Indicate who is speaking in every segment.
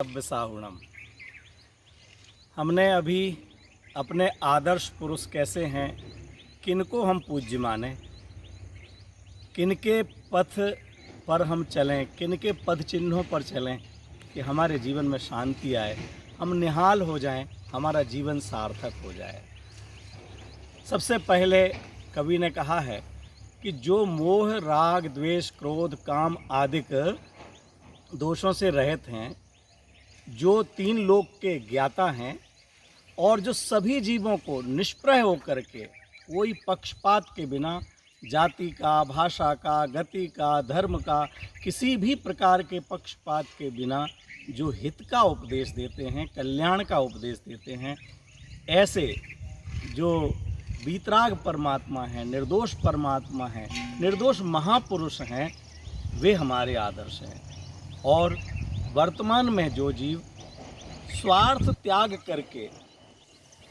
Speaker 1: साहुणम। हमने अभी अपने आदर्श पुरुष कैसे हैं, किनको हम पूज्य माने, किनके पथ पर हम चलें, किनके पद चिन्हों पर चलें कि हमारे जीवन में शांति आए, हम निहाल हो जाएं, हमारा जीवन सार्थक हो जाए। सबसे पहले कवि ने कहा है कि जो मोह राग द्वेष क्रोध काम आदि दोषों से रहित हैं, जो तीन लोक के ज्ञाता हैं और जो सभी जीवों को निष्प्रह होकर के कोई पक्षपात के बिना जाति का, भाषा का, गति का, धर्म का, किसी भी प्रकार के पक्षपात के बिना जो हित का उपदेश देते हैं, कल्याण का उपदेश देते हैं, ऐसे जो वीतराग परमात्मा हैं, निर्दोष परमात्मा हैं, निर्दोष महापुरुष हैं, वे हमारे आदर्श हैं। और वर्तमान में जो जीव स्वार्थ त्याग करके,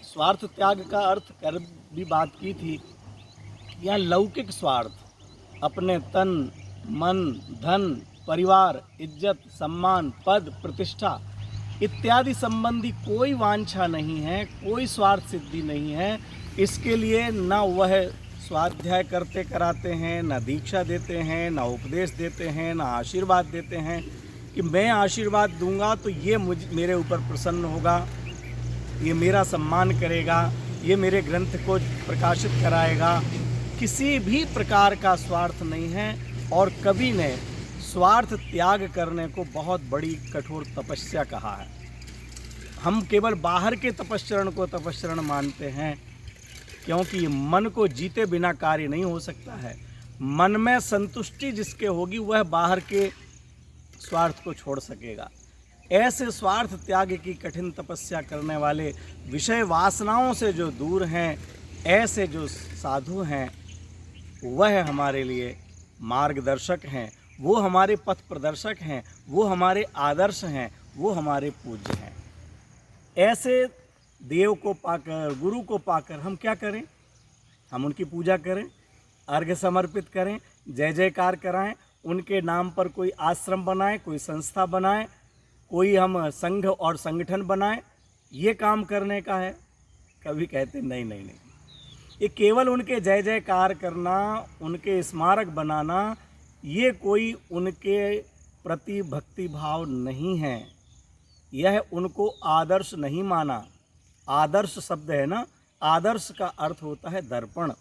Speaker 1: स्वार्थ त्याग का अर्थ कर भी बात की थी, यहाँ लौकिक स्वार्थ, अपने तन मन धन परिवार इज्जत सम्मान पद प्रतिष्ठा इत्यादि संबंधी कोई वांछा नहीं है, कोई स्वार्थ सिद्धि नहीं है। इसके लिए न वह स्वाध्याय करते कराते हैं, न दीक्षा देते हैं, न उपदेश देते हैं, न आशीर्वाद देते हैं कि मैं आशीर्वाद दूंगा तो ये मेरे ऊपर प्रसन्न होगा, ये मेरा सम्मान करेगा, ये मेरे ग्रंथ को प्रकाशित कराएगा। किसी भी प्रकार का स्वार्थ नहीं है। और कवि ने स्वार्थ त्याग करने को बहुत बड़ी कठोर तपस्या कहा है। हम केवल बाहर के तपस्चरण को तपस्चरण मानते हैं, क्योंकि मन को जीते बिना कार्य नहीं हो सकता है। मन में संतुष्टि जिसके होगी वह बाहर के स्वार्थ को छोड़ सकेगा। ऐसे स्वार्थ त्याग की कठिन तपस्या करने वाले, विषय वासनाओं से जो दूर हैं, ऐसे जो साधु हैं, वह हमारे लिए मार्गदर्शक हैं, वो हमारे पथ प्रदर्शक हैं, वो हमारे आदर्श हैं, वो हमारे पूज्य हैं। ऐसे देव को पाकर, गुरु को पाकर हम क्या करें? हम उनकी पूजा करें, अर्घ्य समर्पित करें, जय जयकार कराएं, उनके नाम पर कोई आश्रम बनाएं, कोई संस्था बनाएं, कोई हम संघ और संगठन बनाएं। ये काम करने का है? कभी कहते नहीं नहीं नहीं, ये केवल उनके जय जयकार करना, उनके स्मारक बनाना, ये कोई उनके प्रति भक्ति भाव नहीं है। यह उनको आदर्श नहीं माना। आदर्श शब्द है ना, आदर्श का अर्थ होता है दर्पण।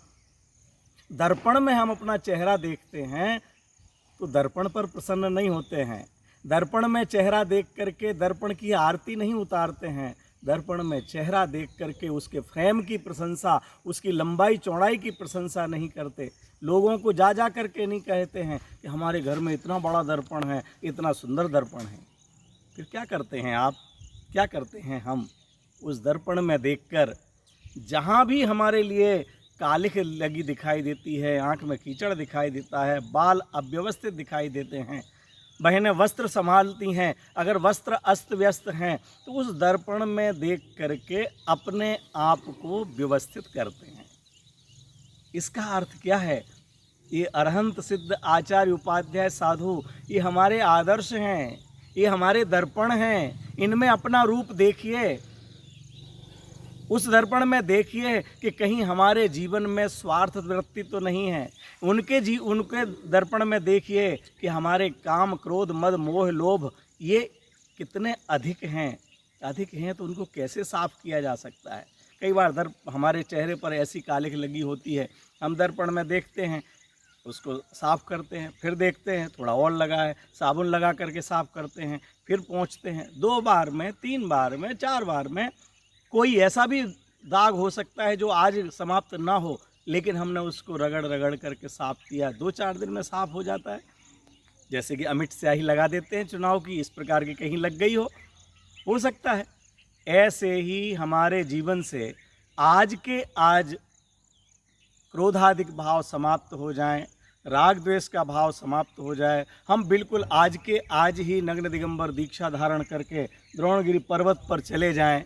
Speaker 1: दर्पण में हम अपना चेहरा देखते हैं तो दर्पण पर प्रसन्न नहीं होते हैं। दर्पण में चेहरा देख करके दर्पण की आरती नहीं उतारते हैं। दर्पण में चेहरा देख करके उसके फ्रेम की प्रशंसा, उसकी लंबाई चौड़ाई की प्रशंसा नहीं करते। लोगों को जा जा करके नहीं कहते हैं कि हमारे घर में इतना बड़ा दर्पण है, इतना सुंदर दर्पण है। फिर क्या करते हैं आप, क्या करते हैं हम? उस दर्पण में देखकर जहाँ भी हमारे लिए कालिख लगी दिखाई देती है, आँख में कीचड़ दिखाई देता है, बाल अव्यवस्थित दिखाई देते हैं, बहनें वस्त्र संभालती हैं, अगर वस्त्र अस्त व्यस्त हैं तो उस दर्पण में देख करके अपने आप को व्यवस्थित करते हैं। इसका अर्थ क्या है? ये अरहंत सिद्ध आचार्य उपाध्याय साधु, ये हमारे आदर्श हैं, ये हमारे दर्पण हैं। इनमें अपना रूप देखिए, उस दर्पण में देखिए कि कहीं हमारे जीवन में स्वार्थ वृत्ति तो नहीं है। उनके दर्पण में देखिए कि हमारे काम क्रोध मद मोह लोभ ये कितने अधिक हैं तो उनको कैसे साफ किया जा सकता है। कई बार हमारे चेहरे पर ऐसी कालिख लगी होती है, हम दर्पण में देखते हैं, उसको साफ़ करते हैं, फिर देखते हैं थोड़ा और लगा है, साबुन लगा करके साफ़ करते हैं, फिर पोंछते हैं। 2 बार में, 3 बार में, 4 बार में कोई ऐसा भी दाग हो सकता है जो आज समाप्त ना हो, लेकिन हमने उसको रगड़ रगड़ करके साफ़ किया, 2-4 दिन में साफ़ हो जाता है। जैसे कि अमिट स्याही लगा देते हैं चुनाव की, इस प्रकार की कहीं लग गई हो सकता है। ऐसे ही हमारे जीवन से आज के आज क्रोधाधिक भाव समाप्त हो जाएं, राग द्वेष का भाव समाप्त हो जाए, हम बिल्कुल आज के आज ही नग्न दिगंबर दीक्षा धारण करके द्रोणगिरी पर्वत पर चले जाएं।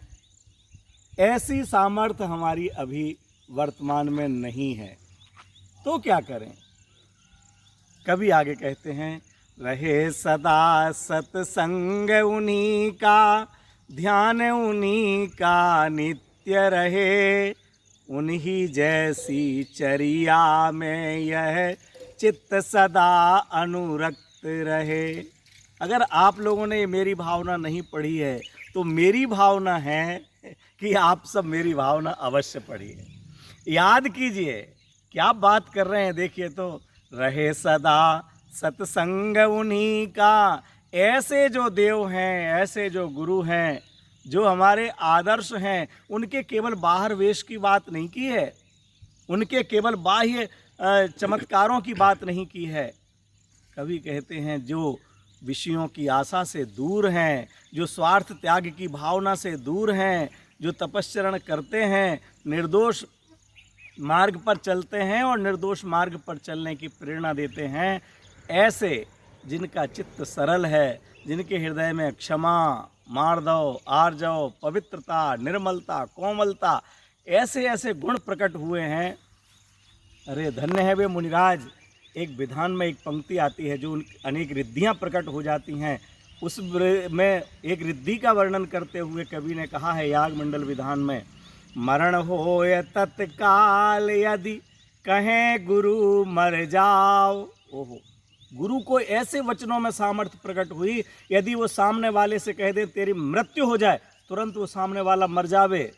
Speaker 1: ऐसी सामर्थ्य हमारी अभी वर्तमान में नहीं है, तो क्या करें? कभी आगे कहते हैं, रहे सदा सत्संग उन्हीं का, ध्यान उन्हीं का नित्य रहे, उन्हीं जैसी चर्या में यह चित्त सदा अनुरक्त रहे। अगर आप लोगों ने मेरी भावना नहीं पढ़ी है तो मेरी भावना है कि आप सब मेरी भावना अवश्य पढ़िए, याद कीजिए। क्या बात कर रहे हैं, देखिए तो, रहे सदा सत्संग उन्हीं का। ऐसे जो देव हैं, ऐसे जो गुरु हैं, जो हमारे आदर्श हैं, उनके केवल बाहर वेश की बात नहीं की है, उनके केवल बाह्य चमत्कारों की बात नहीं की है। कवि कहते हैं जो विषयों की आशा से दूर हैं, जो स्वार्थ त्याग की भावना से दूर हैं, जो तपस्चरण करते हैं, निर्दोष मार्ग पर चलते हैं और निर्दोष मार्ग पर चलने की प्रेरणा देते हैं, ऐसे जिनका चित्त सरल है, जिनके हृदय में क्षमा, मार्दव, आर्जव, पवित्रता, निर्मलता, कोमलता, ऐसे ऐसे गुण प्रकट हुए हैं। अरे धन्य है वे मुनिराज। एक विधान में एक पंक्ति आती है जो अनेक रिद्धियाँ प्रकट हो जाती हैं, उस में एक रिद्धि का वर्णन करते हुए कवि ने कहा है याग मंडल विधान में, मरण होय तत्काल यदि कहें गुरु मर जाओ। ओहो, गुरु को ऐसे वचनों में सामर्थ्य प्रकट हुई, यदि वो सामने वाले से कह दे तेरी मृत्यु हो जाए, तुरंत वो सामने वाला मर जावे।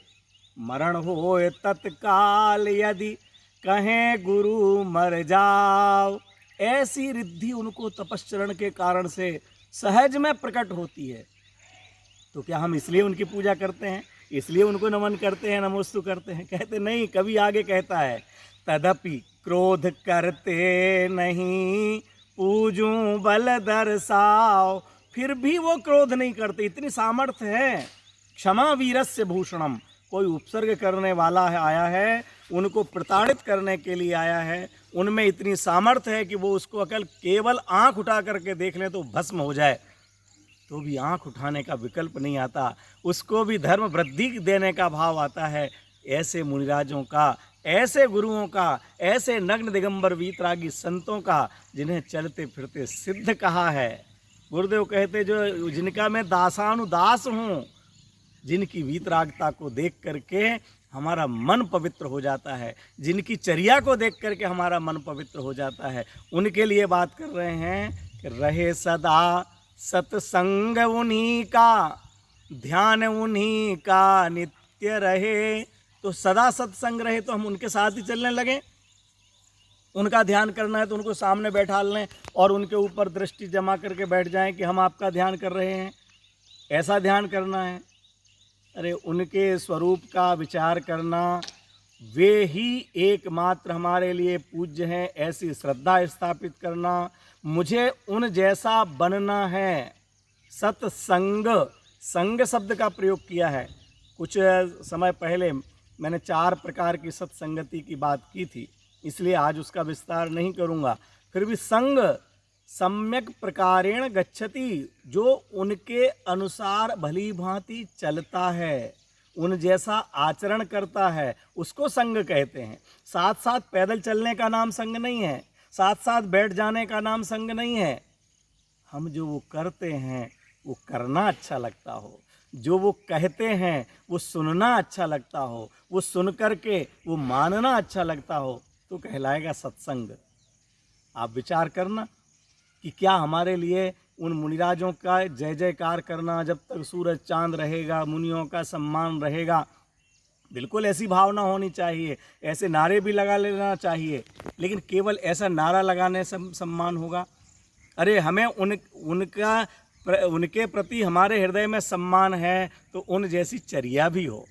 Speaker 1: मरण होय तत्काल यदि कहें गुरु मर जाओ। ऐसी रिद्धि उनको तपश्चरण के कारण से सहज में प्रकट होती है। तो क्या हम इसलिए उनकी पूजा करते हैं, इसलिए उनको नमन करते हैं, नमोस्तु करते हैं? कहते नहीं। कवि आगे कहता है, तदपि क्रोध करते नहीं, पूजूं बल दर्शाओ। फिर भी वो क्रोध नहीं करते, इतनी सामर्थ्य है। क्षमा वीरस्य भूषणम। कोई उपसर्ग करने वाला है, आया है, उनको प्रताड़ित करने के लिए आया है, उनमें इतनी सामर्थ्य है कि वो उसको अकल केवल आंख उठा करके देख लें तो भस्म हो जाए, तो भी आंख उठाने का विकल्प नहीं आता, उसको भी धर्म वृद्धि देने का भाव आता है। ऐसे मुनिराजों का, ऐसे गुरुओं का, ऐसे नग्न दिगंबर वीतरागी संतों का, जिन्हें चलते फिरते सिद्ध कहा है। गुरुदेव कहते जो जिनका मैं दासानुदास हूँ, जिनकी वीतरागता को देख करके हमारा मन पवित्र हो जाता है, जिनकी चर्या को देख करके हमारा मन पवित्र हो जाता है, उनके लिए बात कर रहे हैं कि रहे सदा सत्संग उन्हीं का, ध्यान उन्हीं का नित्य रहे। तो सदा सत्संग रहे तो हम उनके साथ ही चलने लगें। उनका ध्यान करना है तो उनको सामने बैठा लें और उनके ऊपर दृष्टि जमा करके बैठ जाएं कि हम आपका ध्यान कर रहे हैं, ऐसा ध्यान करना है। अरे उनके स्वरूप का विचार करना, वे ही एकमात्र हमारे लिए पूज्य हैं, ऐसी श्रद्धा स्थापित करना। मुझे उन जैसा बनना है। सत्संग, संग शब्द का प्रयोग किया है। कुछ समय पहले मैंने 4 प्रकार की सत्संगति की बात की थी, इसलिए आज उसका विस्तार नहीं करूँगा। फिर भी संग सम्यक प्रकारेण गच्छति, जो उनके अनुसार भली भांति चलता है, उन जैसा आचरण करता है, उसको संग कहते हैं। साथ साथ पैदल चलने का नाम संग नहीं है, साथ साथ बैठ जाने का नाम संग नहीं है। हम जो वो करते हैं वो करना अच्छा लगता हो, जो वो कहते हैं वो सुनना अच्छा लगता हो, वो सुन करके वो मानना अच्छा लगता हो, तो कहलाएगा सत्संग। आप विचार करना कि क्या हमारे लिए उन मुनिराजों का जय जयकार करना, जब तक सूरज चांद रहेगा, मुनियों का सम्मान रहेगा, बिल्कुल ऐसी भावना होनी चाहिए, ऐसे नारे भी लगा लेना चाहिए। लेकिन केवल ऐसा नारा लगाने से सम्मान होगा? अरे हमें उनके प्रति हमारे हृदय में सम्मान है तो उन जैसी चर्या भी हो,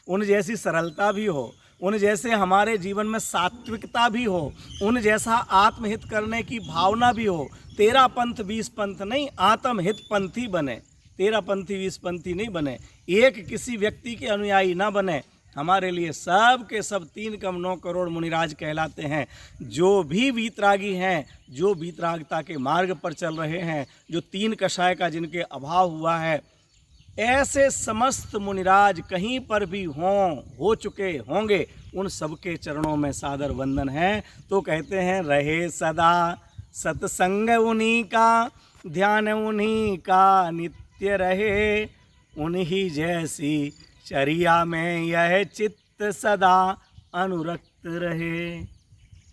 Speaker 1: उन जैसी सरलता भी हो, उन जैसे हमारे जीवन में सात्विकता भी हो, उन जैसा आत्महित करने की भावना भी हो। 13 पंथ 20 पंथ नहीं, आत्महित पंथी बने। 13 पंथी 20 पंथी नहीं बने, एक किसी व्यक्ति के अनुयायी ना बने। हमारे लिए सब के सब 3 कम 9 करोड़ मुनिराज कहलाते हैं। जो भी वीतरागी हैं, जो वीतरागता के मार्ग पर चल रहे हैं, जो 3 कषाय का जिनके अभाव हुआ है, ऐसे समस्त मुनिराज कहीं पर भी हों, हो चुके होंगे, उन सबके चरणों में सादर वंदन है। तो कहते हैं रहे सदा सत्संग उन्हीं का, ध्यान उन्हीं का नित्य रहे। उन्हीं जैसी चर्या में यह चित्त सदा अनुरक्त रहे।